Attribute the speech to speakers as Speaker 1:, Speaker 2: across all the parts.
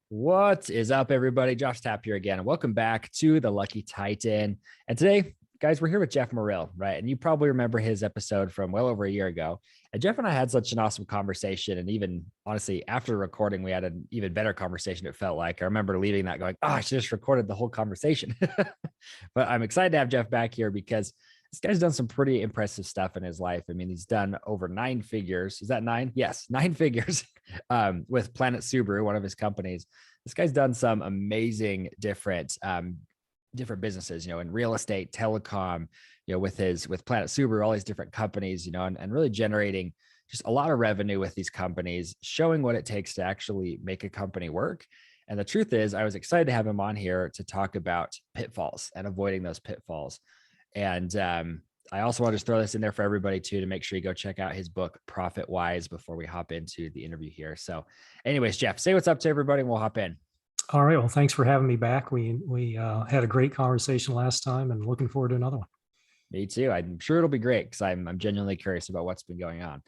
Speaker 1: What is up, everybody? Josh Tapp here again. Welcome back to the Lucky Titan. And today, guys, we're here with Jeff Morrill, right? And you probably remember his episode from well over a year ago. And Jeff and I had such an awesome conversation. And even honestly, after recording, we had an even better conversation. It felt like I remember leaving that going, I should just recorded the whole conversation. But I'm excited to have Jeff back here because this guy's done some pretty impressive stuff in his life. I mean, he's done over 9 figures. Is that 9? Yes, 9 figures with Planet Subaru, one of his companies. This guy's done some amazing different businesses, in real estate, telecom, with Planet Subaru, all these different companies, and really generating just a lot of revenue with these companies, showing what it takes to actually make a company work. And the truth is, I was excited to have him on here to talk about pitfalls and avoiding those pitfalls. And I also want to just throw this in there for everybody too, to make sure you go check out his book, Profit Wise, before we hop into the interview here. So anyways, Jeff, say what's up to everybody and we'll hop in.
Speaker 2: All right. Well, thanks for having me back. We had a great conversation last time and looking forward to another one.
Speaker 1: Me too. I'm sure it'll be great because I'm genuinely curious about what's been going on.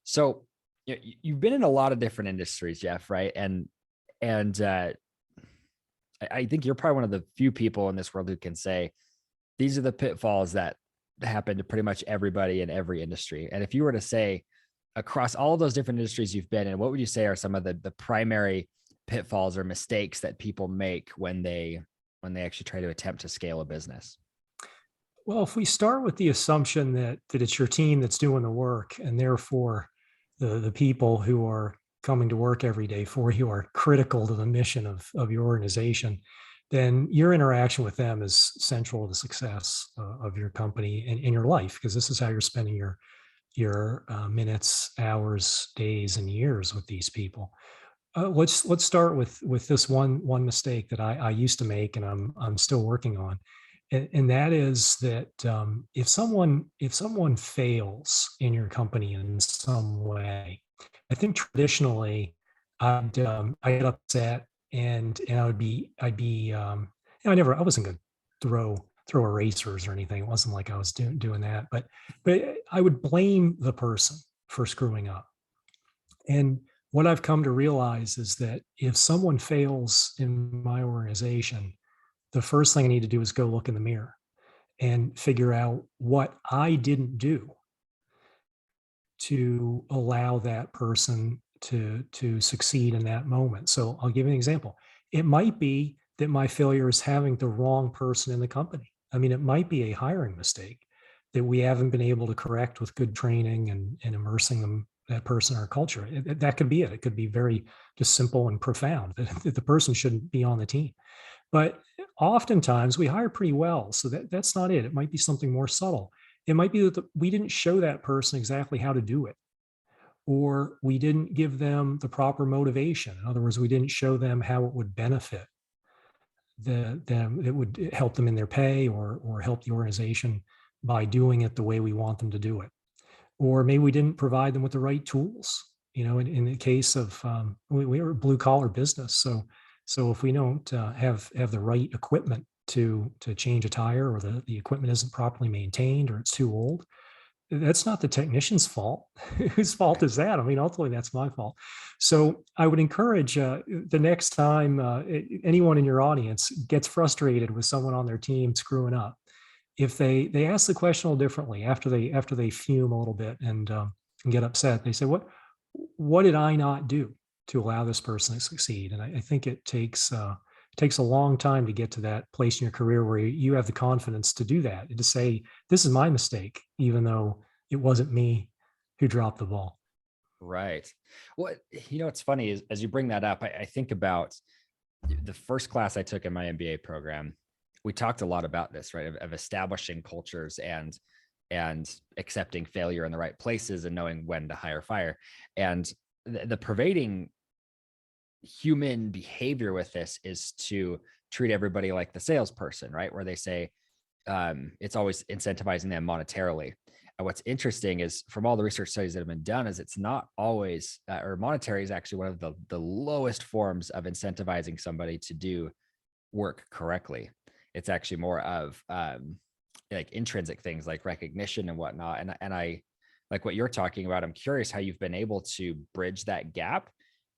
Speaker 1: So you've been in a lot of different industries, Jeff, right? And I think you're probably one of the few people in this world who can say these are the pitfalls that happen to pretty much everybody in every industry. And if you were to say across all of those different industries you've been in, what would you say are some of the primary pitfalls or mistakes that people make when they actually try to attempt to scale a business?
Speaker 2: Well, if we start with the assumption that it's your team that's doing the work, and therefore the people who are coming to work every day for you are critical to the mission of your organization, then your interaction with them is central to the success of your company and in your life, because this is how you're spending your minutes, hours, days, and years with these people. Let's start with this one mistake that I used to make, and I'm still working on, and that is that if someone fails in your company in some way, I think traditionally I'd get upset, and I wasn't going to throw erasers or anything. It wasn't like I was doing that, but I would blame the person for screwing up. And what I've come to realize is that if someone fails in my organization, the first thing I need to do is go look in the mirror and figure out what I didn't do to allow that person to succeed in that moment. So I'll give you an example. It might be that my failure is having the wrong person in the company. I mean, it might be a hiring mistake that we haven't been able to correct with good training and immersing that person in our culture. That could be it. It could be very just simple and profound that the person shouldn't be on the team. But oftentimes we hire pretty well, so that's not it. It might be something more subtle. It might be that we didn't show that person exactly how to do it, or we didn't give them the proper motivation. In other words, we didn't show them how it would benefit them. It would help them in their pay or help the organization by doing it the way we want them to do it. Or maybe we didn't provide them with the right tools. In the case of we are a blue collar business, so if we don't have the right equipment to change a tire, or the equipment isn't properly maintained, or it's too old, that's not the technician's fault. Whose fault is that? I mean, ultimately, that's my fault. So I would encourage the next time anyone in your audience gets frustrated with someone on their team screwing up, if they ask the question a little differently after they fume a little bit and get upset, they say, what did I not do to allow this person to succeed? And I think it takes a long time to get to that place in your career where you have the confidence to do that and to say, this is my mistake, even though it wasn't me who dropped the ball.
Speaker 1: Right. Well, what's funny is as you bring that up, I think about the first class I took in my MBA program. We talked a lot about this, right? Of establishing cultures and accepting failure in the right places and knowing when to hire fire. And the pervading human behavior with this is to treat everybody like the salesperson, right? Where they say it's always incentivizing them monetarily. And what's interesting is from all the research studies that have been done is it's not always, or monetary is actually one of the lowest forms of incentivizing somebody to do work correctly. It's actually more of like intrinsic things like recognition and whatnot. And I like what you're talking about. I'm curious how you've been able to bridge that gap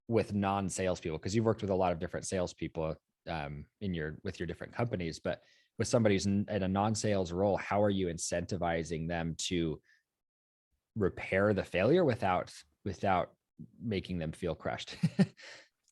Speaker 1: with non-salespeople, because you've worked with a lot of different salespeople with your different companies, but with somebody who's in a non-sales role, how are you incentivizing them to repair the failure without making them feel crushed?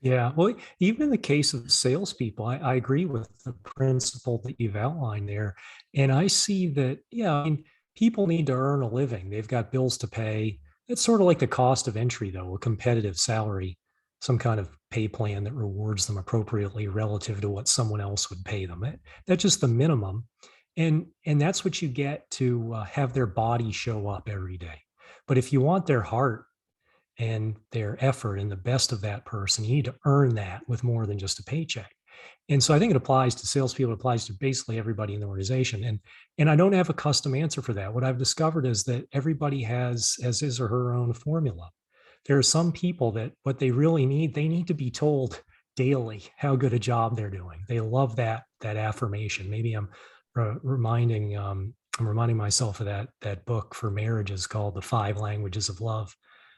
Speaker 2: Yeah. Well, even in the case of salespeople, I agree with the principle that you've outlined there. And I see that, yeah, I mean, people need to earn a living. They've got bills to pay. It's sort of like the cost of entry, though, a competitive salary, some kind of pay plan that rewards them appropriately relative to what someone else would pay them. That's just the minimum. And that's what you get to have their body show up every day. But if you want their heart and their effort and the best of that person, you need to earn that with more than just a paycheck. And so I think it applies to salespeople, it applies to basically everybody in the organization. And I don't have a custom answer for that. What I've discovered is that everybody has his or her own formula. There are some people that what they really need, they need to be told daily how good a job they're doing. They love that affirmation. Maybe I'm reminding myself of that book for marriages called The Five Languages of Love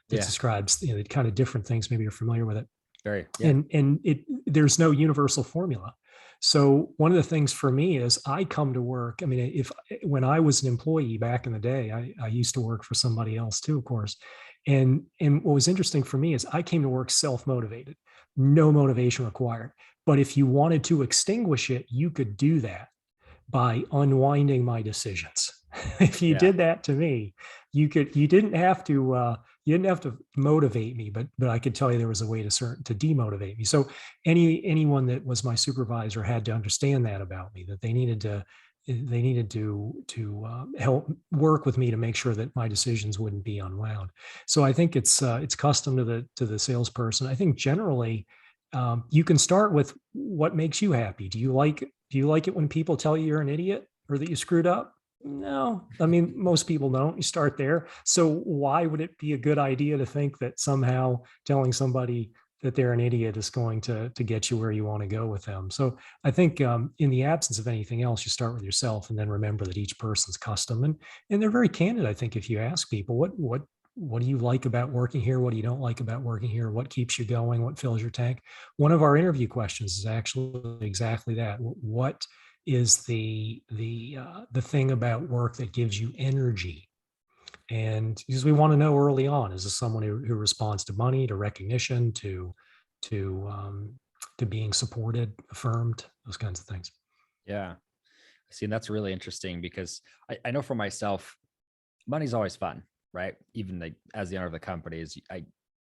Speaker 2: that
Speaker 1: Yeah,
Speaker 2: describes the kind of different things. Maybe you're familiar with it.
Speaker 1: very. Yeah,
Speaker 2: And there's no universal formula. So one of the things for me is I come to work. I mean, if when I was an employee back in the day, I used to work for somebody else too, of course. And what was interesting for me is I came to work self-motivated, no motivation required. But if you wanted to extinguish it, you could do that by unwinding my decisions. If you
Speaker 1: yeah,
Speaker 2: did that to me, you didn't have to motivate me, but I could tell you there was a way to demotivate me. So anyone that was my supervisor had to understand that about me, that they needed to help work with me to make sure that my decisions wouldn't be unwound. So I think it's custom to the salesperson. I think generally you can start with what makes you happy. Do you like it when people tell you you're an idiot or that you screwed up? No, I mean, most people don't. You start there. So why would it be a good idea to think that somehow telling somebody that they're an idiot is going to get you where you want to go with them? So I think in the absence of anything else, you start with yourself and then remember that each person's custom and they're very candid. I think if you ask people what do you like about working here? What do you don't like about working here? What keeps you going? What fills your tank? One of our interview questions is actually exactly that. What is the thing about work that gives you energy? And because we want to know early on, is this someone who responds to money, to recognition, to to being supported, affirmed, those kinds of things.
Speaker 1: yeah. See, and that's really interesting because I know for myself, money's always fun, right? Even like as the owner of the company, is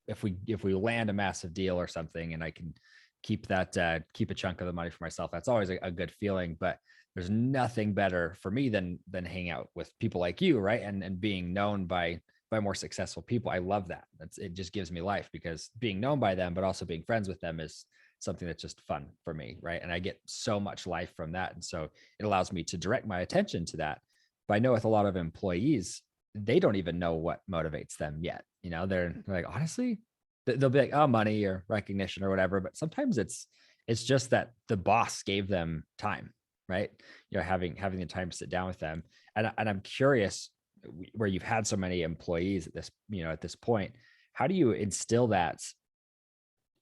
Speaker 1: if we land a massive deal or something, and I can keep a chunk of the money for myself, that's always a good feeling. But there's nothing better for me than hanging out with people like you, right? And being known by more successful people. I love that. It just gives me life, because being known by them, but also being friends with them, is something that's just fun for me, right? And I get so much life from that. And so it allows me to direct my attention to that. But I know with a lot of employees, they don't even know what motivates them yet. They're like, honestly, they'll be like, oh, money or recognition or whatever. But sometimes it's just that the boss gave them time, right? Having the time to sit down with them. And I'm curious, where you've had so many employees at this point, how do you instill that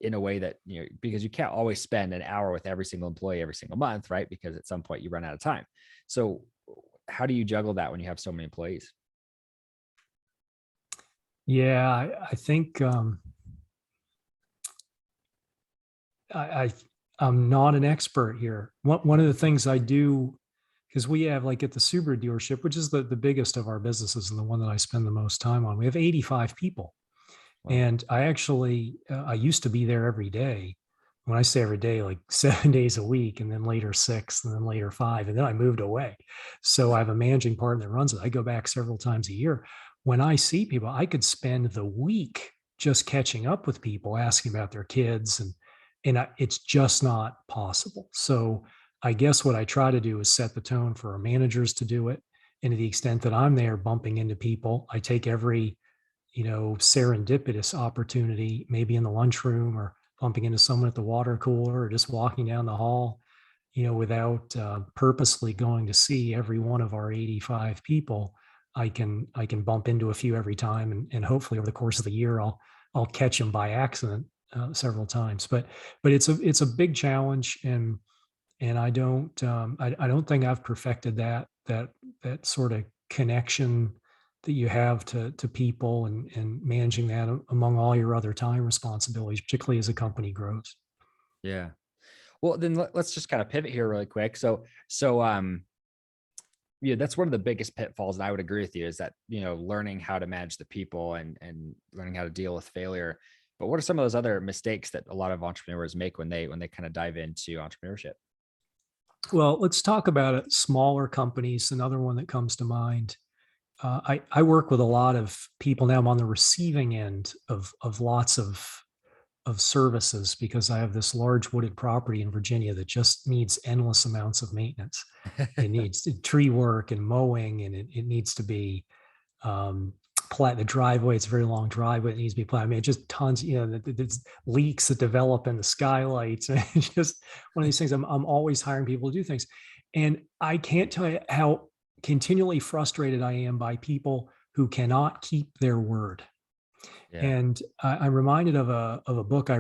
Speaker 1: in a way that, because you can't always spend an hour with every single employee every single month, right? Because at some point you run out of time. So how do you juggle that when you have so many employees?
Speaker 2: Yeah, I think I I'm not an expert here. One of the things I do, because we have, like, at the Subaru dealership, which is the biggest of our businesses and the one that I spend the most time on, we have 85 people.
Speaker 1: Wow.
Speaker 2: And I actually I used to be there every day. When I say every day, like 7 days a week, and then later six, and then later five, and then I moved away. So I have a managing partner that runs it. I go back several times a year. When I see people, I could spend the week just catching up with people, asking about their kids, it's just not possible. So I guess what I try to do is set the tone for our managers to do it. And to the extent that I'm there bumping into people, I take every serendipitous opportunity, maybe in the lunchroom or bumping into someone at the water cooler or just walking down the hall, without purposely going to see every one of our 85 people. I can bump into a few every time, and hopefully over the course of the year, I'll catch them by accident several times. But it's a big challenge, and I don't think I've perfected that sort of connection that you have to people, and managing that among all your other time responsibilities, particularly as a company grows.
Speaker 1: Yeah. Well, then let's just kind of pivot here really quick. Yeah, that's one of the biggest pitfalls, and I would agree with you, is that, learning how to manage the people and learning how to deal with failure. But what are some of those other mistakes that a lot of entrepreneurs make when they kind of dive into entrepreneurship?
Speaker 2: Well, let's talk about it. Smaller companies, another one that comes to mind. I work with a lot of people now. I'm on the receiving end of lots of services, because I have this large wooded property in Virginia that just needs endless amounts of maintenance. It needs tree work and mowing, and it needs to be um, the driveway. It's a very long driveway. It needs to be planted. I mean, just tons. There's leaks that develop in the skylights. And it's just one of these things. I'm always hiring people to do things, and I can't tell you how continually frustrated I am by people who cannot keep their word.
Speaker 1: Yeah.
Speaker 2: And I'm reminded of a book I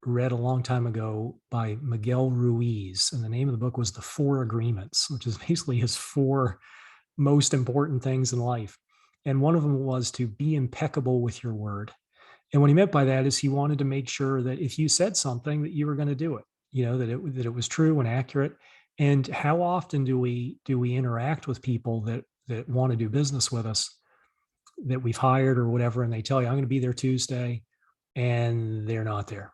Speaker 2: read a long time ago by Miguel Ruiz, and the name of the book was The Four Agreements, which is basically his four most important things in life. And one of them was to be impeccable with your word. And what he meant by that is he wanted to make sure that if you said something, that you were going to do it. That it was true and accurate. And how often do we interact with people that want to do business with us, that we've hired or whatever, and they tell you, I'm going to be there Tuesday, and they're not there.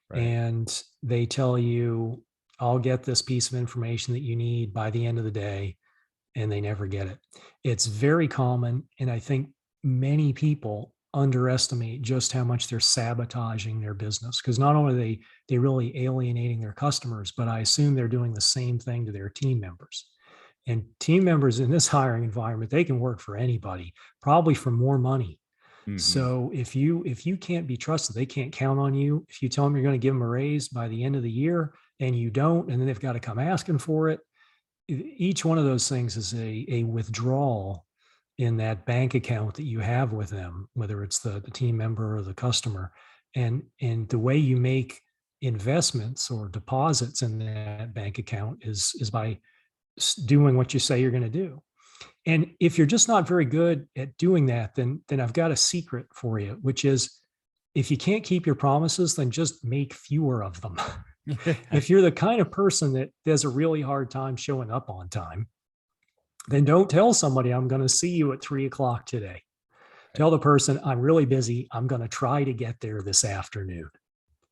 Speaker 1: Right.
Speaker 2: And they tell you, I'll get this piece of information that you need by the end of the day, and they never get it. It's very common, and I think many people underestimate just how much they're sabotaging their business, because not only are they really alienating their customers, but I assume they're doing the same thing to their team members. And team members in this hiring environment, they can work for anybody, probably for more money.
Speaker 1: Hmm.
Speaker 2: So if you can't be trusted, they can't count on you. If you tell them you're going to give them a raise by the end of the year and you don't, and then they've got to come asking for it, each one of those things is a withdrawal in that bank account that you have with them, whether it's the team member or the customer. And the way you make investments or deposits in that bank account is by doing what you say you're going to do. And if you're just not very good at doing that, then I've got a secret for you, which is, if you can't keep your promises, then just make fewer of them. If you're the kind of person that has a really hard time showing up on time, then don't tell somebody, I'm going to see you at 3 o'clock today.
Speaker 1: Right.
Speaker 2: Tell the person, I'm really busy. I'm going to try to get there this afternoon,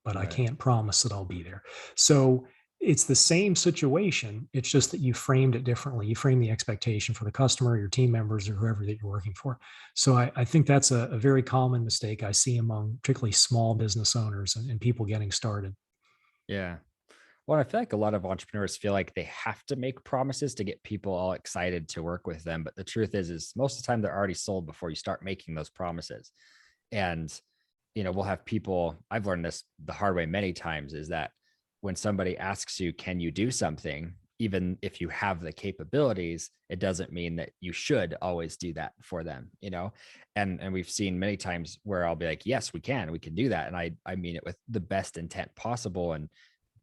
Speaker 2: but I
Speaker 1: Right.
Speaker 2: can't promise that I'll be there. So it's the same situation. It's just that you framed it differently. You frame the expectation for the customer, your team members, or whoever that you're working for. So I think that's a very common mistake I see among particularly small business owners, and people getting started.
Speaker 1: Yeah. Well, I feel like a lot of entrepreneurs feel like they have to make promises to get people all excited to work with them. But the truth is most of the time they're already sold before you start making those promises. And, we'll have people, I've learned this the hard way many times, is that when somebody asks you, can you do something? Even if you have the capabilities, it doesn't mean that you should always do that for them. And we've seen many times where I'll be like, yes, we can do that. And I mean it with the best intent possible, and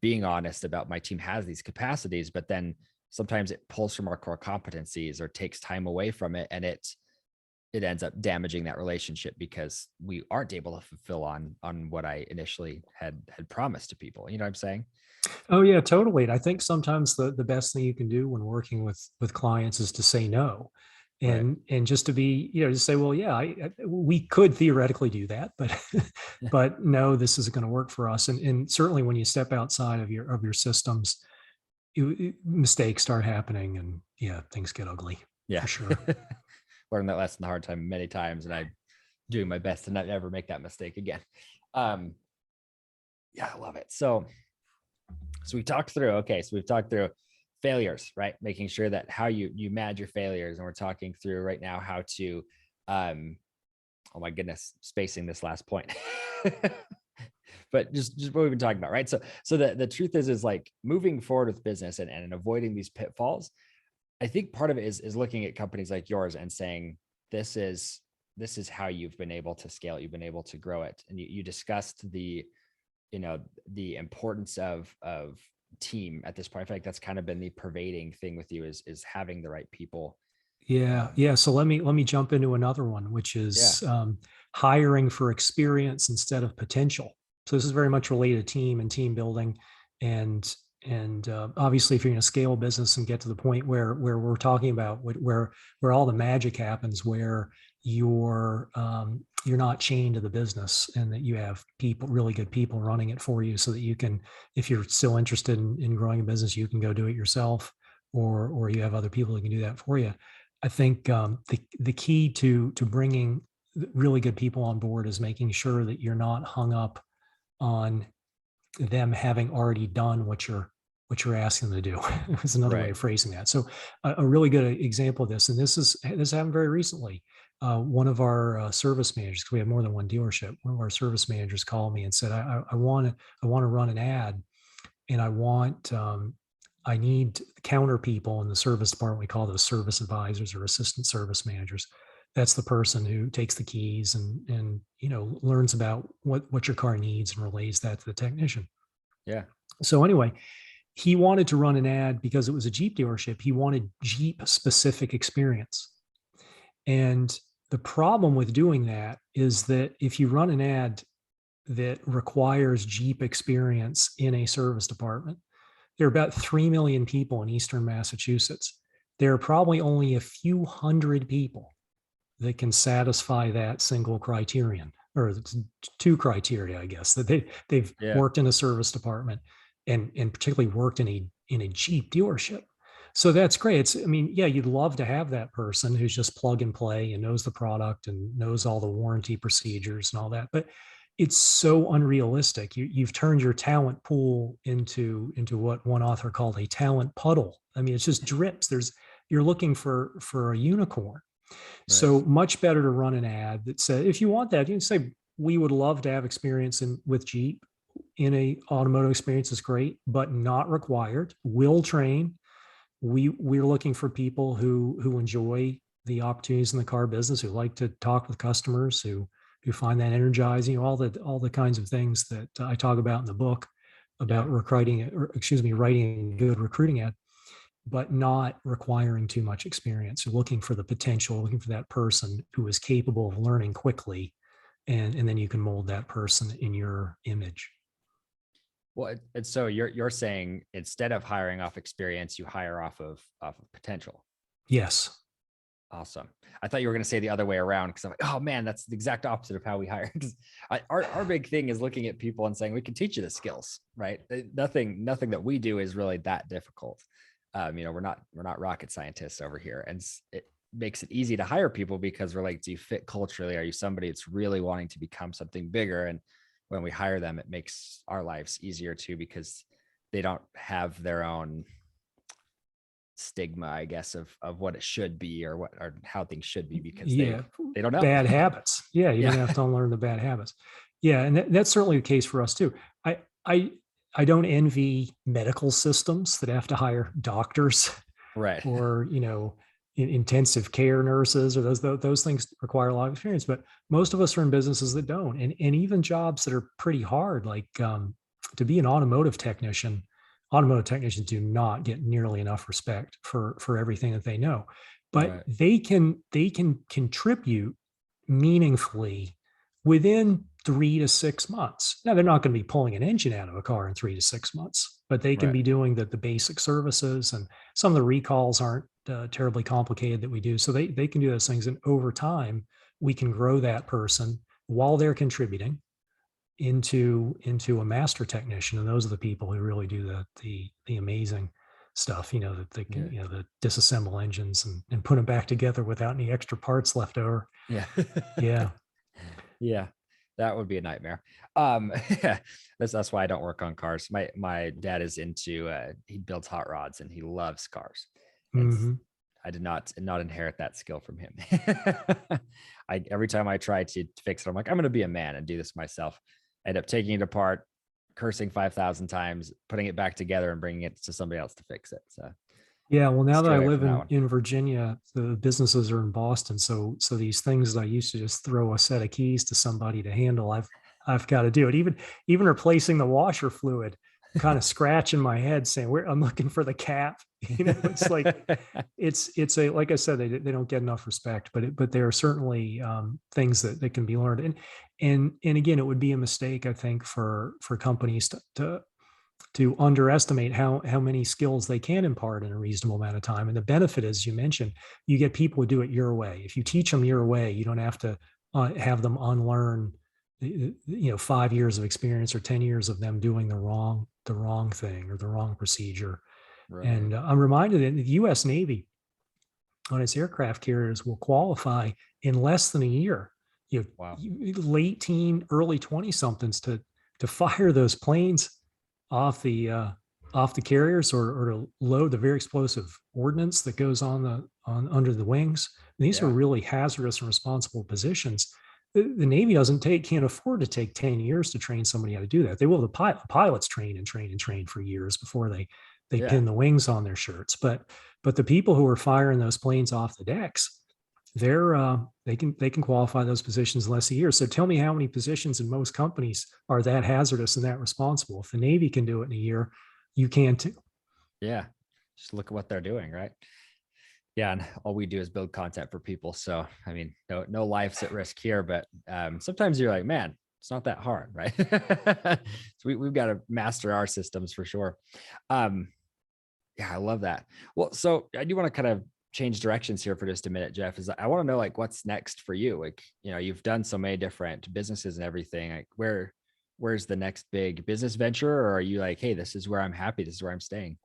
Speaker 1: being honest about my team has these capacities, but then sometimes it pulls from our core competencies or takes time away from it. And it ends up damaging that relationship because we aren't able to fulfill on what I initially had promised to people. You know what I'm saying?
Speaker 2: Oh yeah, totally. And I think sometimes the best thing you can do when working with clients is to say no.
Speaker 1: Right.
Speaker 2: And just to be, just say, well, yeah, we could theoretically do that, but but no, this isn't going to work for us. And certainly when you step outside of your systems, mistakes start happening, and yeah, things get ugly
Speaker 1: Yeah.
Speaker 2: for sure.
Speaker 1: Learned that lesson the hard time many times, and I'm doing my best to not ever make that mistake again. Um, yeah, I love it. So we talked through, okay, so we've talked through failures, right? Making sure that how you manage your failures. And we're talking through right now how to, oh my goodness, spacing this last point. But just what we've been talking about, right? So the truth is like moving forward with business and avoiding these pitfalls. I think part of it is looking at companies like yours and saying, this is how you've been able to scale it, you've been able to grow it. And you discussed the the importance of team at this point. I feel like that's kind of been the pervading thing with you is having the right people.
Speaker 2: Yeah. So let me jump into another one, which
Speaker 1: Yeah.
Speaker 2: is hiring for experience instead of potential. So this is very much related to team and team building, and obviously, if you're going to scale business and get to the point where we're talking about where all the magic happens, where you're not chained to the business, and that you have people, really good people running it for you, so that you can, if you're still interested in growing a business, you can go do it yourself, or you have other people who can do that for you. I think the key to bringing really good people on board is making sure that you're not hung up on them having already done what you're asking them to do. Is another way
Speaker 1: Right.
Speaker 2: of phrasing that. So a really good example of this, and this happened very recently. One of our service managers, because we have more than one dealership, one of our service managers called me and said, I want to run an ad, and I need counter people in the service department. We call those service advisors or assistant service managers. That's the person who takes the keys and learns about what your car needs and relays that to the technician.
Speaker 1: Yeah.
Speaker 2: So anyway, he wanted to run an ad because it was a Jeep dealership. He wanted Jeep specific experience. And the problem with doing that is that if you run an ad that requires Jeep experience in a service department, there are about 3 million people in Eastern Massachusetts. There are probably only a few hundred people that can satisfy that single criterion, or two criteria, I guess, that they've
Speaker 1: Yeah.
Speaker 2: worked in a service department and particularly worked in a Jeep dealership. So that's great. Yeah, you'd love to have that person who's just plug and play and knows the product and knows all the warranty procedures and all that. But it's so unrealistic. You've turned your talent pool into what one author called a talent puddle. It just drips. You're looking for a unicorn.
Speaker 1: Right.
Speaker 2: So much better to run an ad that says, if you want that, you can say, we would love to have experience with Jeep in a automotive experience is great, but not required. We'll train. We're looking for people who enjoy the opportunities in the car business, who like to talk with customers, who find that energizing, all the kinds of things that I talk about in the book about writing a good recruiting ad, but not requiring too much experience. So looking for the potential, looking for that person who is capable of learning quickly, and then you can mold that person in your image.
Speaker 1: Well, and so you're saying instead of hiring off experience, you hire off of potential.
Speaker 2: Yes.
Speaker 1: Awesome. I thought you were going to say the other way around, because I'm like, oh man, that's the exact opposite of how we hire. Because our big thing is looking at people and saying, we can teach you the skills, right? Nothing that we do is really that difficult. We're not rocket scientists over here, and it makes it easy to hire people because we're like, do you fit culturally? Are you somebody that's really wanting to become something bigger? And when we hire them, it makes our lives easier too, because they don't have their own stigma, I guess, of what it should be or how things should be, because they don't know.
Speaker 2: Bad habits. Yeah, you don't have to unlearn the bad habits. Yeah, and that's certainly the case for us too. I don't envy medical systems that have to hire doctors,
Speaker 1: right,
Speaker 2: or intensive care nurses, or those things require a lot of experience. But most of us are in businesses that don't, and even jobs that are pretty hard, like to be an automotive technician. Automotive technicians do not get nearly enough respect for everything that they know, but
Speaker 1: right.
Speaker 2: they can contribute meaningfully within 3 to 6 months. Now, they're not going to be pulling an engine out of a car in 3 to 6 months, but they can
Speaker 1: Right.
Speaker 2: be doing the basic services, and some of the recalls aren't terribly complicated that we do. So they can do those things, and over time, we can grow that person while they're contributing into a master technician. And those are the people who really do the amazing stuff, the disassemble engines and put them back together without any extra parts left over.
Speaker 1: Yeah.
Speaker 2: Yeah.
Speaker 1: Yeah. That would be a nightmare. That's why I don't work on cars. My dad is into he builds hot rods and he loves cars. And
Speaker 2: Mm-hmm.
Speaker 1: I did not inherit that skill from him. Every time I try to fix it, I'm like, I'm going to be a man and do this myself. I end up taking it apart, cursing 5,000 times, putting it back together, and bringing it to somebody else to fix it. So
Speaker 2: Yeah, well, now that
Speaker 1: stay
Speaker 2: I
Speaker 1: away
Speaker 2: live
Speaker 1: from that one.
Speaker 2: in Virginia, the businesses are in Boston. So these things that I used to just throw a set of keys to somebody to handle, I've got to do it. Even replacing the washer fluid, kind of scratching my head saying, where I'm looking for the cap. It's like, it's a, like I said, they don't get enough respect, but there are certainly things that can be learned. And again, it would be a mistake, I think, for companies to underestimate how many skills they can impart in a reasonable amount of time. And the benefit is, you mentioned, you get people who do it your way. If you teach them your way, you don't have to have them unlearn 5 years of experience or 10 years of them doing the wrong thing or the wrong procedure.
Speaker 1: Right.
Speaker 2: And I'm reminded that the U.S. Navy on its aircraft carriers will qualify in less than a year.
Speaker 1: Wow.
Speaker 2: Late teen, early 20 somethings to fire those planes off the carriers or to load the very explosive ordnance that goes on under the wings. And these are really hazardous and responsible positions. The Navy can't afford to take 10 years to train somebody how to do that. They will. The pilots train and train and train for years before they pin the wings on their shirts. But the people who are firing those planes off the decks, they can qualify those positions in less than a year. So tell me how many positions in most companies are that hazardous and that responsible. If the Navy can do it in a year, you can too.
Speaker 1: Yeah. Just look at what they're doing, right? Yeah. And all we do is build content for people. So, I mean, no life's at risk here, but sometimes you're like, man, it's not that hard, right? So we've got to master our systems for sure. Yeah, I love that. Well, so I do want to kind of change directions here for just a minute, Jeff. I want to know, like, what's next for you? Like, you've done so many different businesses and everything. Like, where's the next big business venture? Or are you like, hey, this is where I'm happy, this is where I'm staying?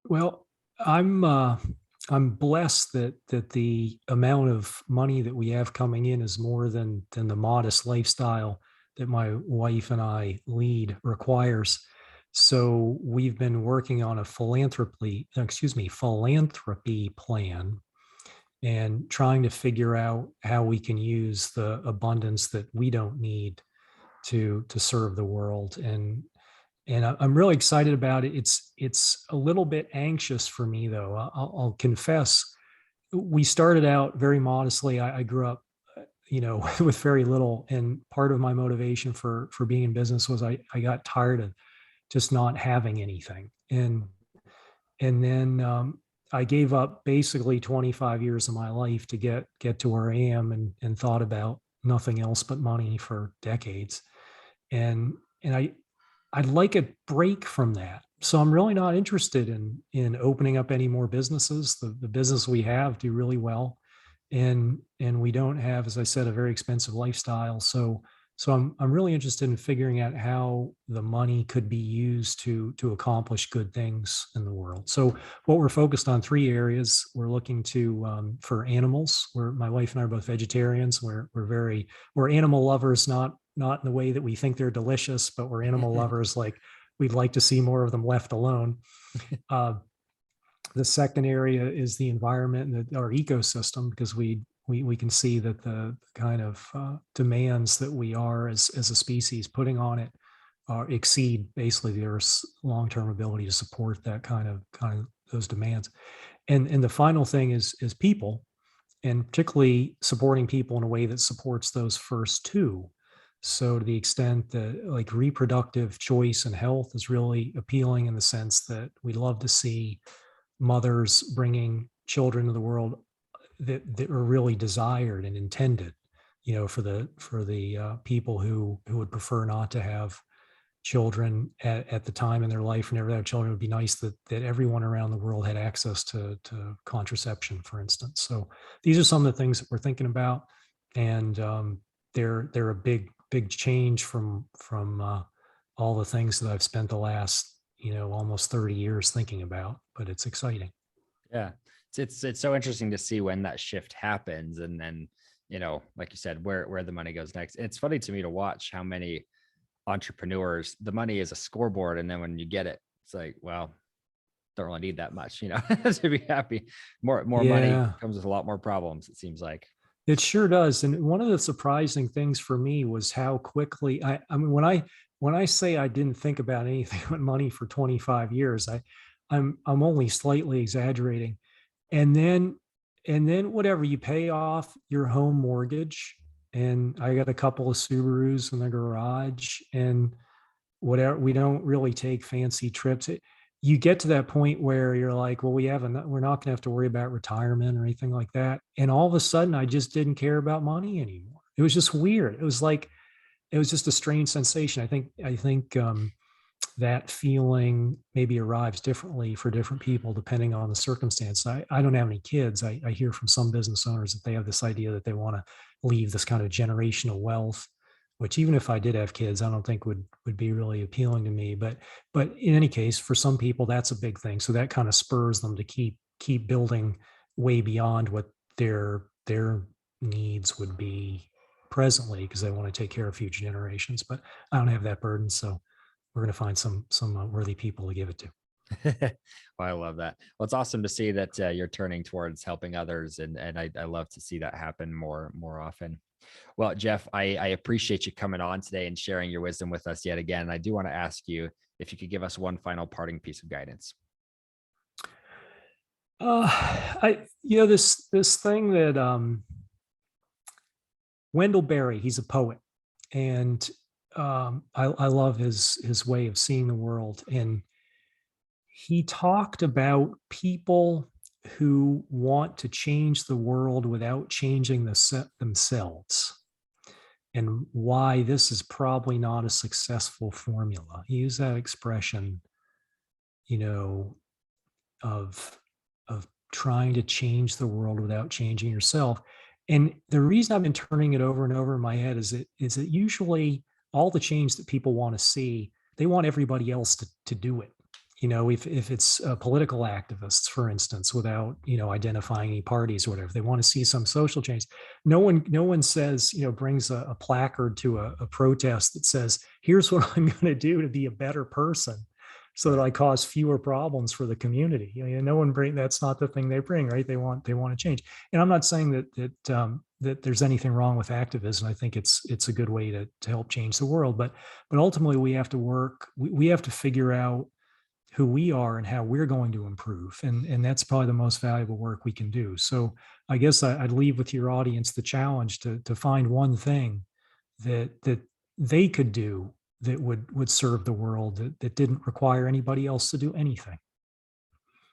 Speaker 2: Well, I'm blessed that the amount of money that we have coming in is more than the modest lifestyle that my wife and I lead requires. So we've been working on a philanthropy plan and trying to figure out how we can use the abundance that we don't need to serve the world. And I'm really excited about it. It's a little bit anxious for me, though. I'll confess. We started out very modestly. I grew up, with very little, and part of my motivation for being in business was I got tired of just not having anything, and then I gave up basically 25 years of my life to get to where I am, and thought about nothing else but money for decades, and I'd like a break from that. So I'm really not interested in opening up any more businesses. The business we have do really well, and we don't have, as I said, a very expensive lifestyle. So I'm really interested in figuring out how the money could be used to accomplish good things in the world. So what we're focused on, 3 areas. We're looking to for animals. My wife and I are both vegetarians. We're animal lovers, not in the way that we think they're delicious, but we're animal lovers. Like, we'd like to see more of them left alone. The second area is the environment and our ecosystem, because we can see that the kind of demands that we are as a species putting on it exceed basically the Earth's long-term ability to support that kind of those demands. And the final thing is people, and particularly supporting people in a way that supports those first 2. So to the extent that, like, reproductive choice and health is really appealing, in the sense that we love to see mothers bringing children to the world that are really desired and intended, for the people who would prefer not to have children at the time in their life and never have children. It would be nice that everyone around the world had access to contraception, for instance. So these are some of the things that we're thinking about, and they're a big change from all the things that I've spent the last almost 30 years thinking about, but it's exciting.
Speaker 1: Yeah. It's so interesting to see when that shift happens, and then, like you said, where the money goes next. It's funny to me to watch how many entrepreneurs, the money is a scoreboard, and then when you get it, it's like, well, don't really need that much, to be happy. More money comes with a lot more problems, it seems like.
Speaker 2: It sure does. And one of the surprising things for me was how quickly I mean, when I say I didn't think about anything but money for 25 years, I'm only slightly exaggerating. And then whatever, you pay off your home mortgage, and I got a couple of Subarus in the garage, and whatever, we don't really take fancy trips. You get to that point where you're like, well, we're not going to have to worry about retirement or anything like that. And all of a sudden, I just didn't care about money anymore. It was just weird. It was just a strange sensation. I think that feeling maybe arrives differently for different people depending on the circumstance. I don't have any kids. I hear from some business owners that they have this idea that they want to leave this kind of generational wealth, which even if I did have kids, I don't think would be really appealing to me. But in any case, for some people, that's a big thing. So that kind of spurs them to keep building way beyond what their needs would be presently, because they want to take care of future generations. But I don't have that burden, so we're going to find some worthy people to give it to.
Speaker 1: Well, I love that. Well, it's awesome to see that you're turning towards helping others, and I love to see that happen more often. Well, Jeff, I appreciate you coming on today and sharing your wisdom with us yet again. I do want to ask you if you could give us one final parting piece of guidance.
Speaker 2: This thing that Wendell Berry, he's a poet, and I love his way of seeing the world. And he talked about people who want to change the world without changing themselves, and why this is probably not a successful formula. He used that expression, of trying to change the world without changing yourself. And the reason I've been turning it over and over in my head is that usually all the change that people want to see, they want everybody else to do it. If it's political activists, for instance, without identifying any parties or whatever, they want to see some social change. No one says, brings a placard to a protest that says, "Here's what I'm going to do to be a better person, so that I cause fewer problems for the community." No one that's not the thing they bring, right? They want to change. And I'm not saying that there's anything wrong with activism. I think it's a good way to help change the world. But ultimately, we have to work. We have to figure out who we are and how we're going to improve. And that's probably the most valuable work we can do. So I guess I'd leave with your audience the challenge to find one thing that they could do that would serve the world, that didn't require anybody else to do anything.